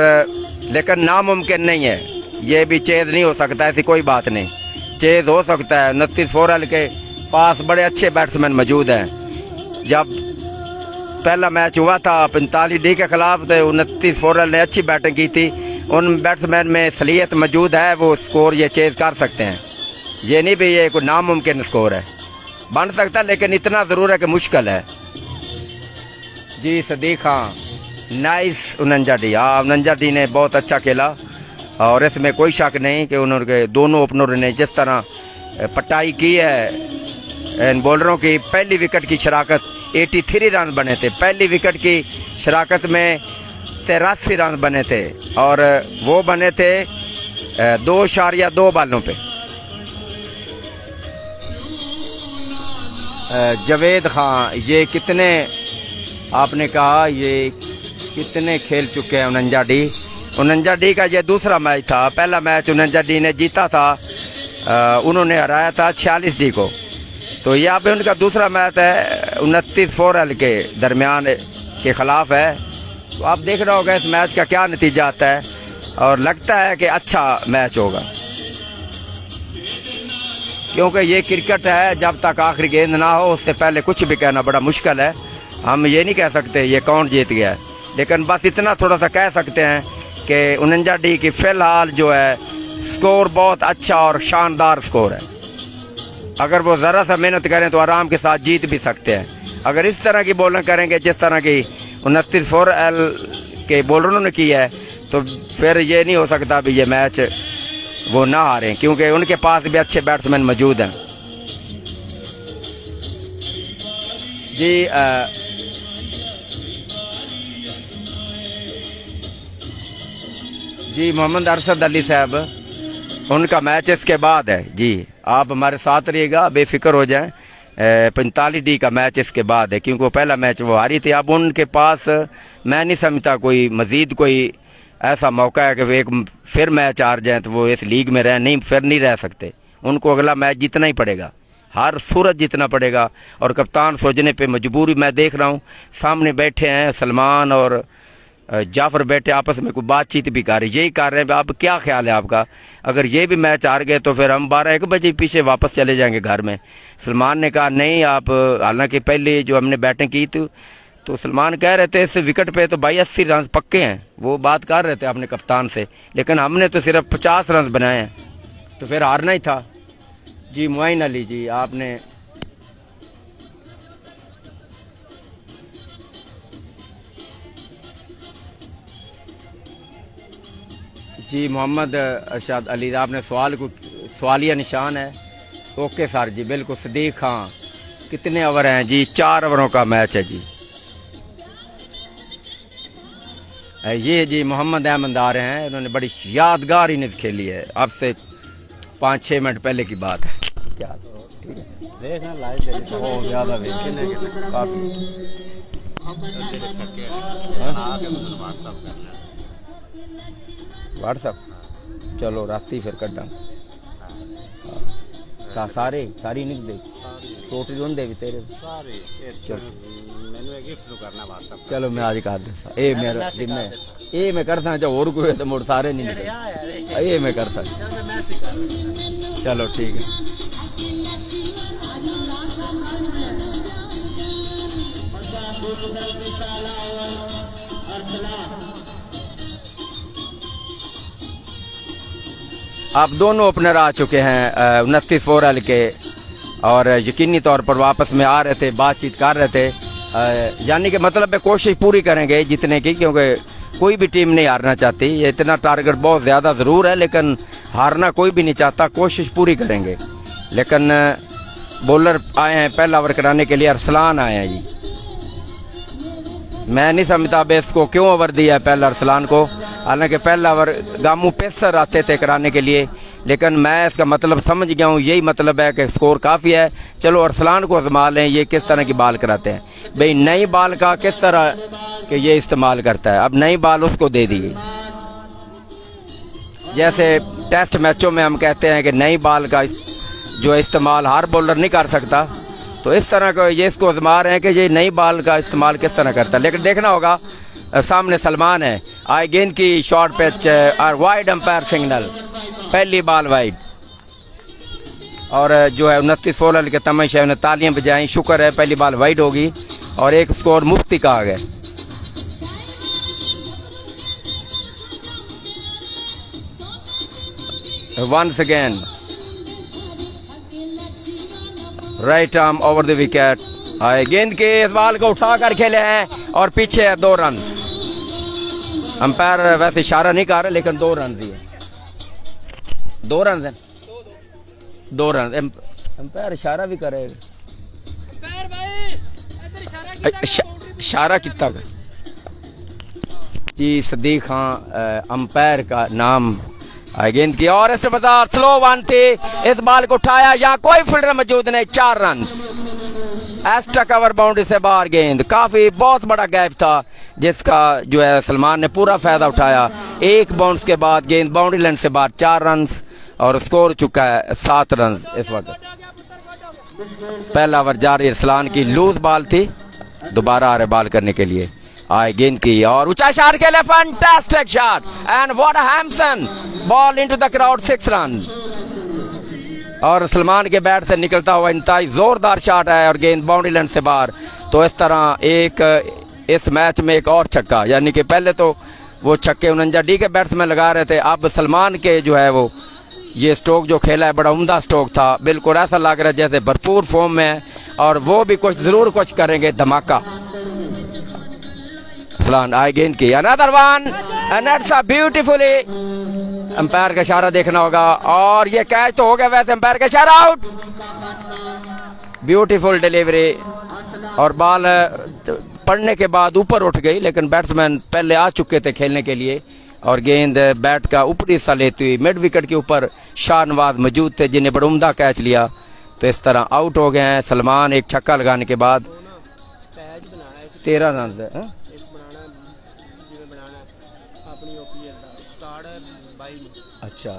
लेकिन नामुमकिन नहीं है। ये भी चेज नहीं हो सकता, ऐसी कोई बात नहीं, चेज हो सकता है। 29 ओवर के पास बड़े अच्छे बैट्समैन मौजूद हैं। जब पहला मैच हुआ था 45D के खिलाफ, तो 29 ओवर ने अच्छी बैटिंग की थी। उन बैट्समैन में सलीयत मौजूद है, वो स्कोर ये चेज कर सकते हैं। ये नहीं भी ये कोई नामुमकिन स्कोर है, बन सकता है, लेकिन इतना जरूर है कि मुश्किल है। जी सदीक खान नाइस 49D। हाँ 49D ने बहुत अच्छा खेला और इसमें कोई शक नहीं कि उन्होंने दोनों ओपनरों ने जिस तरह पटाई की है इन बॉलरों की। पहली विकेट की शराकत 83 रन बने थे। पहली विकेट की शराकत में 83 रन बने थे और वो बने थे 2.2 बालों पे। जावेद खान ये कितने आपने कहा ये कितने खेल चुके हैं 49D का ये दूसरा मैच था। पहला मैच 49D ने जीता था, उन्होंने हराया था 46D को। तो यह पे उनका दूसरा मैच है 29 ओवर के दरमियान के खिलाफ है। तो आप देख रहे होगा इस मैच का क्या नतीजा आता है और लगता है कि अच्छा मैच होगा, क्योंकि ये क्रिकेट है, जब तक आखिरी गेंद ना हो उससे पहले कुछ भी कहना बड़ा मुश्किल है। हम ये नहीं कह सकते ये कौन जीत गया है, लेकिन बस इतना थोड़ा सा कह सकते हैं कि 49D की फिलहाल जो है स्कोर बहुत अच्छा और शानदार स्कोर है। अगर वो ज़रा सा मेहनत करें तो आराम के साथ जीत भी सकते हैं। अगर इस तरह की बॉलिंग करेंगे जिस तरह की 29 ओवर के बॉलरों ने की है, तो फिर ये नहीं हो सकता भी ये मैच वो ना हारें, क्योंकि उनके पास भी अच्छे बैट्समैन मौजूद हैं। जी मोहम्मद अरशद अली साहब, उनका मैच इसके बाद है। जी आप हमारे साथ रहिएगा, बेफिक्र हो जाएं। 45D का मैच इसके बाद है, क्योंकि वो पहला मैच वो हारी थी। अब उनके पास मैं नहीं समझता कोई मजीद कोई ऐसा मौका है कि वो एक फिर मैच हार जाए तो वो इस लीग में फिर नहीं रह सकते। उनको अगला मैच जीतना ही पड़ेगा, हर सूरत जीतना पड़ेगा। और कप्तान सोचने पे मजबूरी, मैं देख रहा हूँ सामने बैठे हैं सलमान और जाफर, बैठे आपस में कोई बातचीत भी कर रहे, यही कर रहे हैं आप क्या ख्याल है आपका। अगर ये भी मैच हार गए तो फिर हम 12-1 बजे पीछे वापस चले जाएंगे घर में। सलमान ने कहा नहीं आप, हालांकि पहले जो हमने बैटिंग की थी तो सलमान कह रहे थे इस विकेट पे तो भाई 80 रन पक्के हैं, वो बात कर रहे थे अपने कप्तान से, लेकिन हमने तो सिर्फ 50 रन बनाए हैं, तो फिर हारना ही था। जी मुआइन अली जी आपने जी मोहम्मद अरशद अली आपने सवालिया निशान है। ओके सर जी बिल्कुल। सदीक खान कितने ओवर हैं जी? 4 ओवरों का मैच है जी। ये जी मोहम्मद अहमद आ रहे हैं, उन्होंने बड़ी यादगार इनिंग्स खेली है, अब से 5-6 मिनट पहले की बात है। क्या ठीक है देखना लाइव बहुत ज्यादा व्हाट्सअप चलो राती फिर कड्डा सारी इनिंग्स देख छोटी होंदे भी तेरे सारे मैंने गिफ्ट तो करना व्हाट्सएप चलो मैं आज कर देसा ए मेरा दिन है ए मैं करता जो और कोई तो मुड़ सारे नहीं निकल ये मैं करता चलो ठीक है आप दोनों ओपनर आ चुके हैं 29 ओवर के और यकीनी तौर पर वापस में आ रहे थे, बातचीत कर रहे थे। यानी कि मतलब कोशिश पूरी करेंगे जीतने की, क्योंकि कोई भी टीम नहीं हारना चाहती। ये इतना टारगेट बहुत ज़्यादा ज़रूर है, लेकिन हारना कोई भी नहीं चाहता, कोशिश पूरी करेंगे। लेकिन बॉलर आए हैं पहला ओवर कराने के लिए, अरसलान आए हैं जी। मैं नहीं समझता अब इसको क्यों ओवर दिया है पहला अरसलान को, हालांकि पहला ओवर गामू पेसर आते थे कराने के लिए, लेकिन मैं इसका मतलब समझ गया हूँ। यही मतलब है कि स्कोर काफ़ी है, चलो अरसलान को आजमा लें ये किस तरह की बाल कराते हैं। भाई नई बाल का किस तरह कि ये इस्तेमाल करता है, अब नई बाल उसको दे दी। जैसे टेस्ट मैचों में हम कहते हैं कि नई बाल का जो इस्तेमाल हर बॉलर नहीं कर सकता, तो इस तरह का ये इसको आजमा रहे हैं कि ये नई बाल का इस्तेमाल किस तरह करता है। लेकिन देखना होगा, सामने सलमान है, आई गेंद की शॉर्ट पिच और वाइड अंपायर सिग्नल, पहली बाल वाइड। और जो है 29 ओवर के तमाशे ने तालियां बजाई, शुक्र है पहली बाल वाइड होगी और एक स्कोर मुफ्ती का आ गया। Once again right arm over the wicket, गेंद के इस बाल को उठाकर खेले हैं और पीछे है 2 रन। अंपायर वैसे इशारा नहीं कर रहे, लेकिन 2 रन दिए, 2 रन है, 2 रन। अंपायर इशारा भी करेगा, इशारा कितना जी। सदीक खान अंपायर का नाम गेंद की, और इससे बता स्लो वन थी, इस बाल को उठाया, यहाँ कोई फील्डर मौजूद नहीं, 4 रन। एक्स्ट्रा कवर बाउंड्री से बाहर गेंद, काफी बहुत बड़ा गैप था जिसका जो है सलमान ने पूरा फायदा उठाया। एक बाउंस के बाद गेंद बाउंड्री लाइन से बाहर, 4 रन और स्कोर चुका है 7 रन इस वक्त। पहला ओवर जारी, अरसलान की लूज बाल थी, दोबारा आ रहे बाल करने के लिए, आए गेंद की और ऊंचा शॉट खेले, fantastic shot and what a Hamson ball into the crowd, 6 run. और सलमान के बैट से निकलता हुआ इंतहाई जोरदार शॉट है और गेंद बाउंड्री लाइन से बाहर। तो इस तरह एक इस मैच में एक और छक्का, यानी कि पहले तो वो छक्के 49 के बैट्समैन लगा रहे थे, अब सलमान के जो है वो ये स्ट्रोक जो खेला है बड़ा उम्दा स्ट्रोक था, बिल्कुल ऐसा लग रहा है जैसे भरपूर फॉर्म में है और वो भी कुछ जरूर कुछ करेंगे धमाका। फलान आए गेंद की, another one and that's a beautifully, umpire का इशारा देखना होगा और ये कैच तो हो गया, वैसे अंपायर का इशारा आउट। ब्यूटीफुल डिलीवरी और बॉल पड़ने के बाद ऊपर उठ गई, लेकिन बैट्समैन पहले आ चुके थे खेलने के लिए और गेंद बैट का ऊपरी हिस्सा लेती हुई मिड विकेट के ऊपर शाहनवाज मौजूद थे जिन्हें बड़ा उम्दा कैच लिया। तो इस तरह आउट हो गए हैं सलमान एक छक्का लगाने के बाद। 13 रन है। अच्छा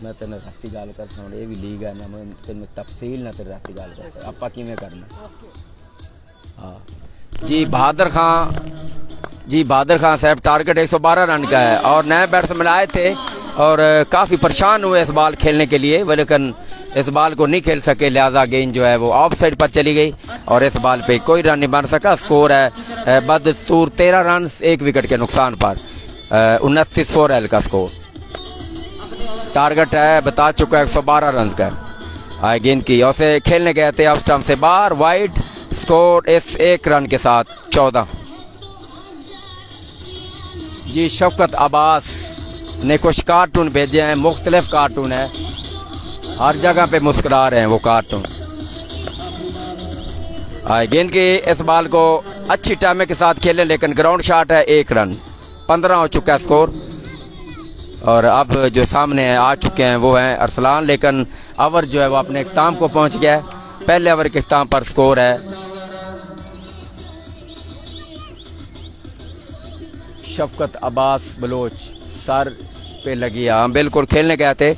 मैं तेन राती गल कर सुन, ये भी लीग है ना, मैं तेन तफसील ना तेरे राती गल कर आपा किवें करना। हाँ जी, बहादुर खान साहब टारगेट 112 रन का है और नए बैट्समैन आए थे और काफ़ी परेशान हुए इस बॉल खेलने के लिए, लेकिन इस बॉल को नहीं खेल सके, लिहाजा गेंद जो है वो ऑफ साइड पर चली गई और इस बॉल पे कोई रन नहीं बन सका। स्कोर है बदस्तूर 13 रन 1 विकेट के नुकसान पर, 29 ओवर का स्कोर। टारगेट है बता चुका है 112 रन का। आए गेंद की और से खेलने गए थे ऑफ स्टंप से बाहर, वाइड। स्कोर इस 1 रन के साथ 14। जी शफकत अब्बास ने कुछ कार्टून भेजे हैं, मुख्तलिफ कार्टून है, हर जगह पे मुस्कुरा रहे हैं वो कार्टून। गेंद की इस बॉल को अच्छी टाइमिंग के साथ खेले, लेकिन ग्राउंड शॉट है 1 रन। 15 हो चुका है स्कोर और अब जो सामने आ चुके हैं वो हैं अरसलान, लेकिन ओवर जो है वो अपने इख्ताम को पहुंच गया है। पहले ओवर के इख्ताम पर स्कोर है शफकत अब्बास बलोच सर पे लगी। हाँ बिल्कुल, खेलने गए थे,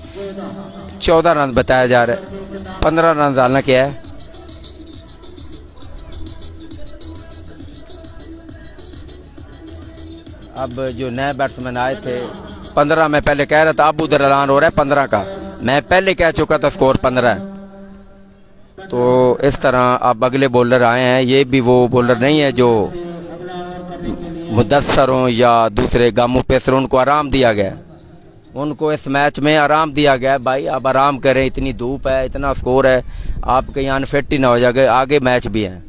14 रन बताया जा रहा है, 15 रन डालना क्या है। अब जो नए बैट्समैन आए थे 15, मैं पहले कह रहा था, अब उधर ऐलान हो रहा है 15 का, मैं पहले कह चुका था स्कोर 15 है। तो इस तरह अब अगले बॉलर आए हैं, ये भी वो बॉलर नहीं है जो मुदस्सर हों या दूसरे गामू पेसर, उनको आराम दिया गया, उनको इस मैच में आराम दिया गया। भाई आप आराम करें, इतनी धूप है, इतना स्कोर है, आप कहीं अनफिट ही ना हो जाए, आगे मैच भी है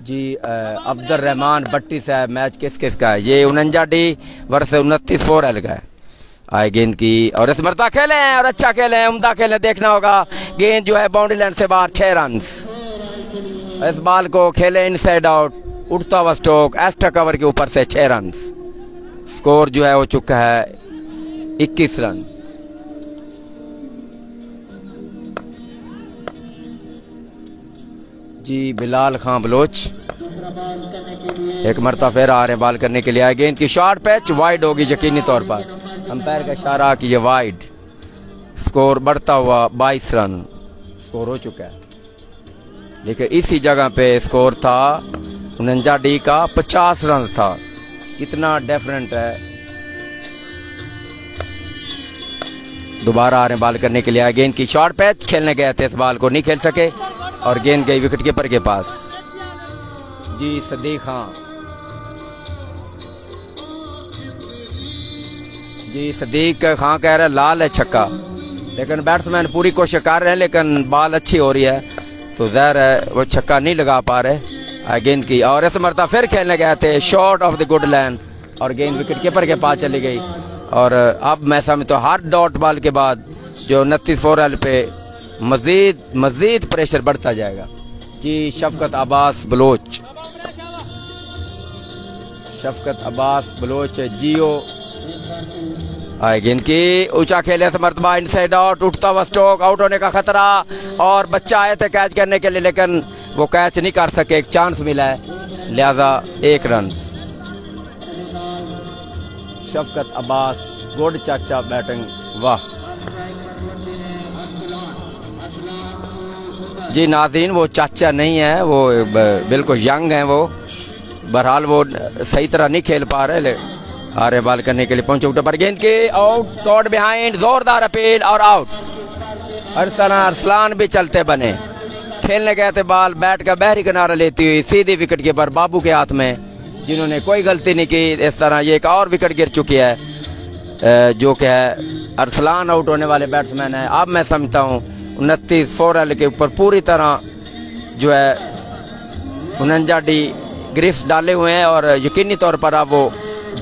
जी। अब्दुल रहमान भट्टी साहब, मैच किस किस का है? ये 49 डी वर्ष 29 4L का है। आए गेंद की और इस मरता खेले हैं और अच्छा खेले हैं, उम्दा खेले, देखना होगा। गेंद जो है बाउंड्री लाइन से बाहर, 6 रन। इस बॉल को खेले इनसाइड आउट, उठता हुआ स्ट्रोक, एक्स्ट्रा कवर के ऊपर से 6 रन। स्कोर जो है हो चुका है 21 रन। जी बिलाल खां बलोच एक मरता फिर आ रहे हैं बॉल करने के लिए। आए गेंद की शॉर्ट पैच वाइड होगी यकीनी तौर पर, अंपायर का इशारा कि ये वाइड। स्कोर बढ़ता हुआ 22 रन स्कोर हो चुका है, लेकिन इसी जगह पे स्कोर था 49 डी का 50 रन था। कितना डिफरेंट है। दोबारा आ रहे हैं बॉल करने के लिए। आए गेंद की शॉर्ट पैच, खेलने गए थे, इस बॉल को नहीं खेल सके और गेंद गई विकेट कीपर के पास। जी सदीक खां, जी सदीक खां कह रहा है लाल है छक्का, लेकिन बैट्समैन पूरी कोशिश कर रहे हैं, लेकिन बॉल अच्छी हो रही है तो ज़ाहिर है वो छक्का नहीं लगा पा रहे। गेंद की और इस मरता फिर खेलने गए थे, short of the good line और गेंद विकेट कीपर के पास चली गई। और अब मैं समझता हूँ हर डॉट बॉल के बाद जो 29 4L पे मजीद प्रेशर बढ़ता जाएगा। जी शफकत अब्बास बलोच, शफकत अब्बास बलोच जियो। आए गेंद की ऊंचा खेले मरतबा इनसाइड आउट, उठता हुआ स्ट्रोक, आउट होने का खतरा और बच्चा आए थे कैच करने के लिए, लेकिन वो कैच नहीं कर सके, एक चांस मिला है, लिहाजा 1 रन। शफकत अब्बास गुड चाचा बैटिंग, वाह। जी नाज़रीन, वो चाचा नहीं है, वो बिल्कुल यंग हैं, वो बहरहाल वो सही तरह नहीं खेल पा रहे। आ रहे बॉल करने के लिए पहुंचे उठे पर, गेंद के आउट, कॉट बिहाइंड, जोरदार अपील और आउट। अरसलान भी चलते बने, खेलने गए थे बॉल, बैट का बहरी किनारा लेती हुई सीधी विकेट कीपर बाबू के हाथ में, जिन्होंने कोई गलती नहीं की। इस तरह ये एक और विकेट गिर चुकी है, जो कि है अरसलान आउट होने वाले बैट्समैन है। अब मैं समझता हूँ 29 4L के ऊपर पूरी तरह जो है 49 डी ग्रिफ्स डाले हुए हैं और यकीनी तौर पर अब वो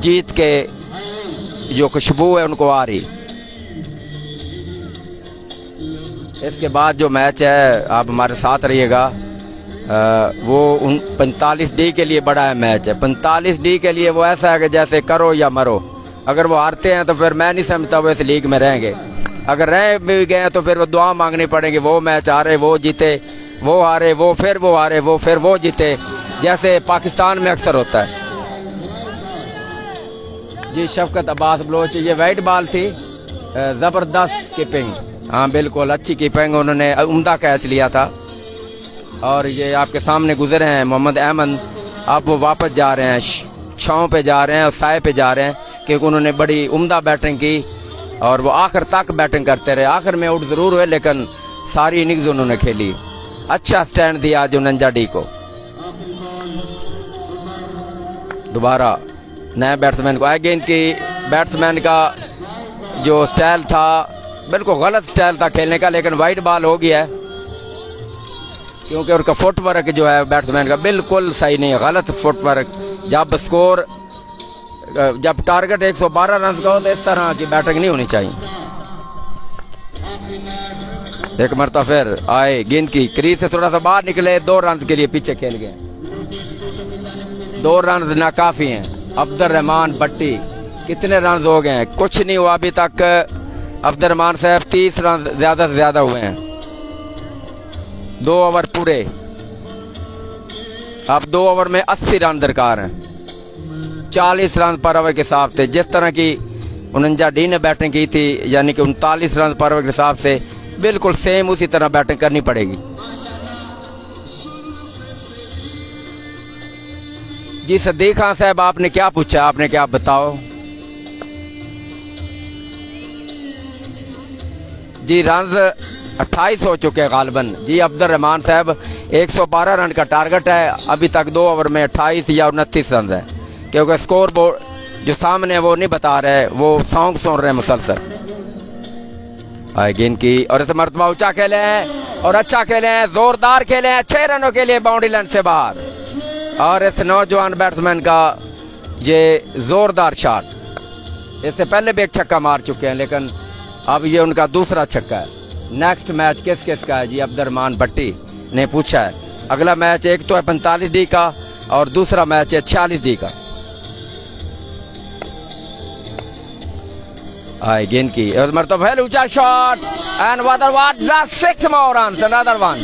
जीत के जो खुशबू है उनको आ रही। इसके बाद जो मैच है आप हमारे साथ रहिएगा, वो 45 डी के लिए बड़ा है मैच है। 45 डी के लिए वो ऐसा है कि जैसे करो या मरो, अगर वो हारते हैं तो फिर मैं नहीं समझता वो इस लीग में रहेंगे, अगर रह भी गए तो फिर वो दुआ मांगनी पड़ेगी। वो मैच हारे, वो जीते, वो हारे, वो फिर वो हारे, वो फिर वो जीते, जैसे पाकिस्तान में अक्सर होता है। जी शफकत अब्बास बलोच, ये वाइट बॉल थी, ज़बरदस्त कीपिंग, हाँ बिल्कुल अच्छी कीपिंग, उन्होंने उम्दा कैच लिया था। और ये आपके सामने गुजरे हैं मोहम्मद अहमद, अब वो वापस जा रहे हैं, छाँव पे जा रहे हैं और साए पे जा रहे हैं, क्योंकि उन्होंने बड़ी उम्दा बैटिंग की और वो आखिर तक बैटिंग करते रहे। आखिर में आउट ज़रूर हुए, लेकिन सारी इनिंग्स उन्होंने खेली, अच्छा स्टैंड दिया आज 49 डी को। दोबारा नए बैट्समैन को, आए गेंद की बैट्समैन का जो स्टाइल था बिल्कुल गलत स्टाइल था खेलने का, लेकिन वाइड बॉल हो गया है क्योंकि उनका फुटवर्क जो है बैट्समैन का बिल्कुल सही नहीं है, गलत फुटवर्क। जब स्कोर, जब टारगेट 112 रन का हो तो इस तरह की बैटिंग नहीं होनी चाहिए। एक मरता फिर आए, गेंद की क्रीज से थोड़ा सा बाहर निकले, 2 रन के लिए पीछे खेल गए, 2 रन नाकाफी हैं। अब्दुल रहमान भट्टी, कितने रन हो गए हैं? कुछ नहीं हुआ अभी तक। अब्दुल रहमान साहब 30 रन ज्यादा से ज्यादा हुए हैं, 2 ओवर पूरे, अब 2 ओवर में 80 रन दरकार हैं। 40 रन पर ओवर के हिसाब से, जिस तरह की 49 डी ने बैटिंग की थी, यानी कि 39 रन पर ओवर के हिसाब से बिल्कुल सेम उसी तरह बैटिंग करनी पड़ेगी। जी सदीक खान साहब, आपने क्या पूछा, आपने क्या बताओ जी। रन 28 हो चुके हैं गालबन जी। अब्दुल रहमान साहब 112 रन का टारगेट है, अभी तक 2 ओवर में 28 या 29 रन है, क्योंकि स्कोर बोर्ड जो सामने है वो नहीं बता रहे, वो सॉन्ग सुन रहे हैं मुसलसल। गेंद की और इस मरतबा ऊंचा खेले हैं और अच्छा खेले हैं, जोरदार खेले हैं, 6 रनों के लिए बाउंड्री लाइन से बाहर। और इस नौजवान बैट्समैन का ये जोरदार शॉट, इससे पहले भी एक छक्का मार चुके हैं, लेकिन अब ये उनका दूसरा छक्का है। नेक्स्ट मैच किस किस का है जी? अब्दुर्रहमान भट्टी ने पूछा है। अगला मैच एक तो है 45 डी का और दूसरा मैच है 46 डी का। गेंद की मरतबा ऊंचा shot and what 6 more runs, another one।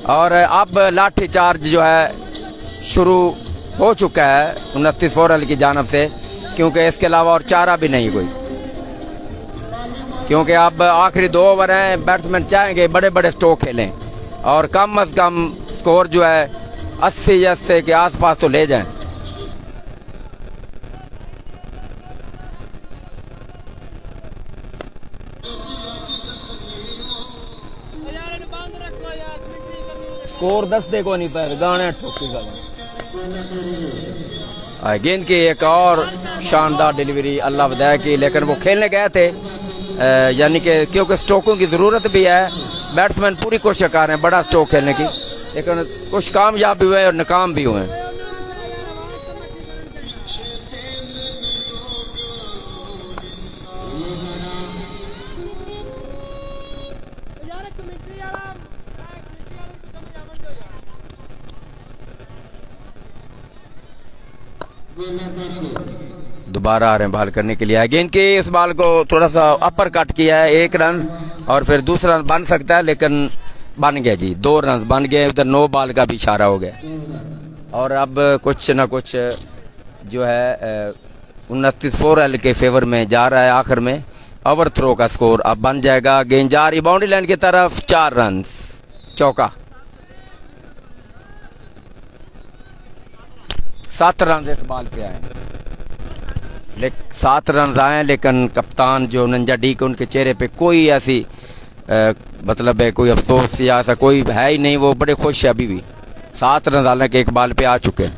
और अब लाठी चार्ज जो है शुरू हो चुका है 29 फोरल की जानब से, क्योंकि इसके अलावा और चारा भी नहीं कोई, क्योंकि अब आखिरी 2 ओवर हैं। बैट्समैन चाहेंगे बड़े बड़े स्ट्रोक खेलें और कम अज कम स्कोर जो है 80 के आसपास तो ले जाएं। स्कोर 10 देखो नहीं पर गाने ठोकी गेंद की एक और शानदार डिलीवरी अल्लाह बदाय की, लेकिन वो खेलने गए थे, यानी कि क्योंकि स्ट्रोकों की ज़रूरत भी है, बैट्समैन पूरी कोशिश कर रहे हैं बड़ा स्ट्रोक खेलने की, लेकिन कुछ कामयाब भी हुए और नाकाम भी हुए। दोबारा आ रहे हैं बॉल करने के लिए। गेंद की इस बॉल को थोड़ा सा अपर कट किया है, 1 रन और फिर दूसरा रन बन सकता है, लेकिन बन गया जी, 2 रन बन गए। उधर 9 बॉल का भी इशारा हो गया और अब कुछ ना कुछ जो है 29 4L के फेवर में जा रहा है। आखिर में ओवर थ्रो का स्कोर अब बन जाएगा। गेंद जा रही बाउंड्री लाइन की तरफ, 4 रन, चौका। 7 रन इस बॉल पे आए, 7 रन आए, लेकिन कप्तान जो 49 डी के उनके चेहरे पे कोई ऐसी मतलब है कोई अफसोस या ऐसा कोई है ही नहीं, वो बड़े खुश है अभी भी। 7 रन हालांकि एक बॉल पे आ चुके हैं।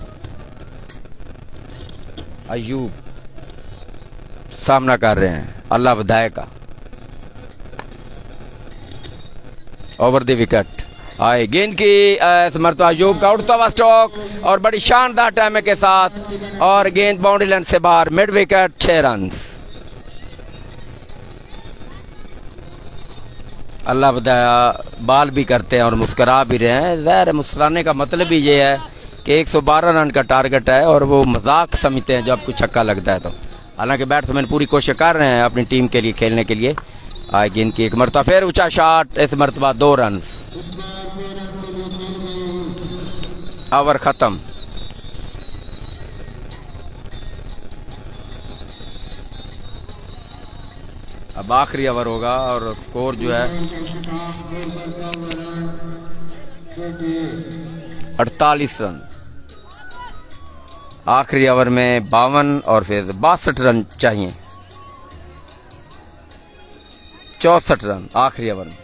अयूब सामना कर रहे हैं अल्लाह बधाए का, ओवर द विकेट आए। गेंद की मरतबा अयूब का उड़ता हुआ स्ट्रोक और बड़ी शानदार टाइमिंग के साथ, और गेंद बाउंड्री लाइन से बाहर, मिड विकेट, 6 रन। अल्लाह बधाया बाल भी करते हैं और मुस्करा भी रहे हैं। ज़ाहिर है मुस्कुराने का मतलब ही ये है कि 112 रन का टारगेट है और वो मजाक समझते हैं जब कुछ छक्का लगता है तो। हालांकि बैट्समैन पूरी कोशिश कर रहे हैं अपनी टीम के लिए खेलने के लिए। गेंद की एक मरतबा फिर ऊंचा शॉट, इस मरतबा 2 रन। ओवर खत्म। अब आखिरी ओवर होगा और स्कोर जो है 48 रन। आखिरी ओवर में 52 और फिर 62 रन चाहिए, 64 रन आखिरी ओवर में।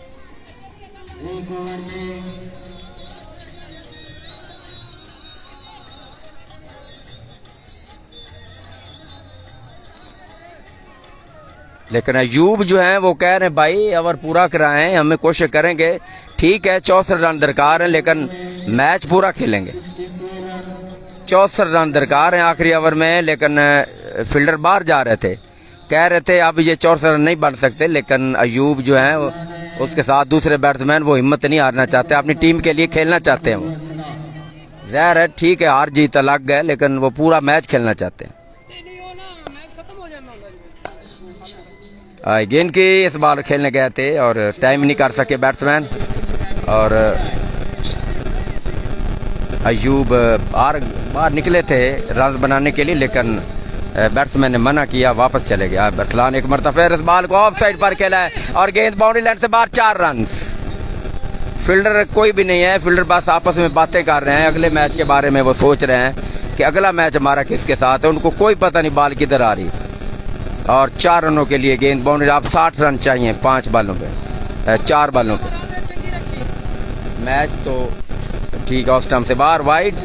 लेकिन अयूब जो है वो कह रहे हैं भाई ओवर पूरा कराएं, हमें कोशिश करेंगे। ठीक है 64 रन दरकार है, लेकिन मैच पूरा खेलेंगे। 64 रन दरकार हैं आखिरी ओवर में, लेकिन फील्डर बाहर जा रहे थे, कह रहे थे अब ये 64 रन नहीं बन सकते। लेकिन अयूब जो है उसके साथ दूसरे बैट्समैन वो हिम्मत नहीं हारना चाहते, अपनी टीम के लिए खेलना चाहते हैं। वो ज़ाहिर है ठीक है हार जीत अलग गए, लेकिन वो पूरा मैच खेलना चाहते हैं। गेंद की इस बार खेलने गए थे और टाइम नहीं कर सके बैट्समैन, और अयूब बाहर निकले थे रन बनाने के लिए, लेकिन बैट्समैन ने मना किया, वापस चले गया। अरसलान एक मरतबा इस बॉल को ऑफ साइड पर खेला है और गेंद बाउंड्री लाइन से बाहर, 4 रन। फील्डर कोई भी नहीं है, फील्डर बस आपस में बातें कर रहे हैं, अगले मैच के बारे में वो सोच रहे हैं कि अगला मैच हमारा किसके साथ है। उनको कोई पता नहीं बॉल किधर आ रही। और 4 रनों के लिए गेंद बाउंड्री, आप 60 रन चाहिए 5 बालों पे, 4 बालों पे। मैच तो ठीक, ऑफ स्टंप से बाहर, वाइड।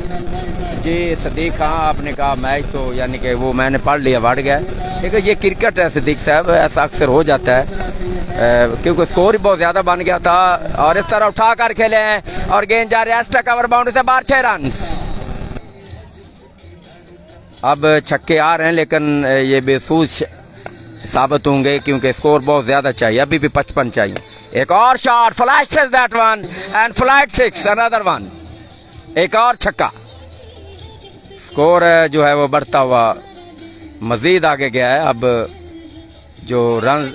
जी सदीक, हाँ आपने कहा मैच तो यानी कि वो मैंने पढ़ लिया, बढ़ गया। देखो ये क्रिकेट है सदीक साहब, ऐसा अक्सर हो जाता है, क्योंकि स्कोर ही बहुत ज्यादा बन गया था। और इस तरह उठा कर खेले हैं और गेंद जा रही है एक्स्ट्रा कवर बाउंड्री से बाहर, 6 रन। अब छक्के आ रहे हैं लेकिन ये बेसूस साबित होंगे क्योंकि स्कोर बहुत ज्यादा चाहिए, अभी भी 55 चाहिए। एक और shot, flight 6 that one and flight 6 another one, एक और छक्का। स्कोर जो है वो बढ़ता हुआ मजीद आगे गया है। अब जो रन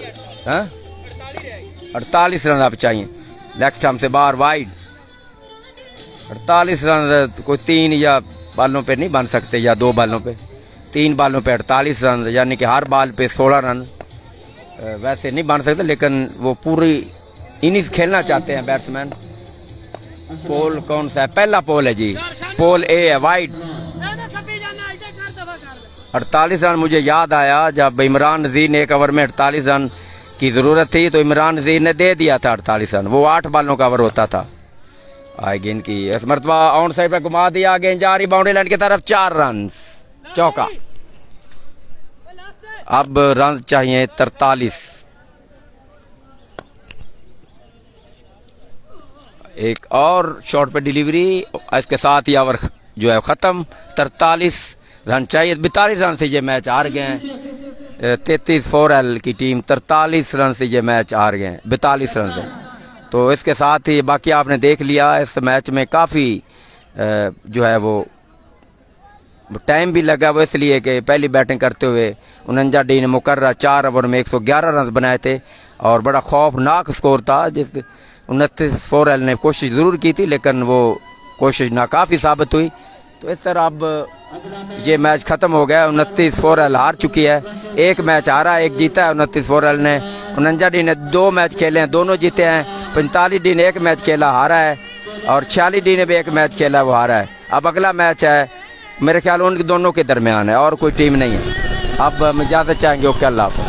48 रन अब चाहिए, लेग स्टंप से बाहर, वाइड। 48 रन कोई 3 या बालों पे नहीं बन सकते, या 2 बालों पे, 3 बालों पे 48 रन, यानी कि हर बाल पे 16 रन वैसे नहीं बन सकते, लेकिन वो पूरी इनिंग्स खेलना चाहते हैं बैट्समैन। पोल कौन सा है? पहला पोल है जी, पोल ए है, वाइड। 48 रन मुझे याद आया जब इमरान नजीर ने एक ओवर में 48 रन की जरूरत थी तो इमरान नजीर ने दे दिया था 48 रन, वो 8 बालों का ओवर होता था। आई गेंद की इस मरतबा ऑन साइड पर घुमा दिया, गेंद जा रही बाउंड्री लाइन की तरफ, 4 रन, चौका। अब रन चाहिए 43। एक और शॉट पे डिलीवरी, इसके साथ ही ओवर जो है खत्म। 43 रन चाहिए, 42 रन से ये मैच हार गए हैं। 33 4L की टीम 43 रन से ये मैच हार गए हैं, 42 रन से। तो इसके साथ ही बाकी आपने देख लिया, इस मैच में काफ़ी जो है वो टाइम भी लगा, वो इसलिए कि पहली बैटिंग करते हुए 49 डी ने मुकर्रर 4 ओवर में 111 रन बनाए थे और बड़ा खौफनाक स्कोर था। जिस 29 4L ने कोशिश ज़रूर की थी लेकिन वो कोशिश नाकाफी साबित हुई। तो इस तरह अब ये मैच ख़त्म हो गया, 29 4L हार चुकी है। एक मैच हारा, एक जीता है 29 4L ने। 49 डी ने 2 मैच खेले हैं, दोनों जीते हैं। 45 डी ने 1 मैच खेला, हारा है। और 46 डी ने भी 1 मैच खेला, वो हारा है। अब अगला मैच है मेरे ख्याल उन दोनों के दरमियान है और कोई टीम नहीं है। अब हम इजाज़त चाहेंगे, ओके, अल्लाह हाफ़िज़।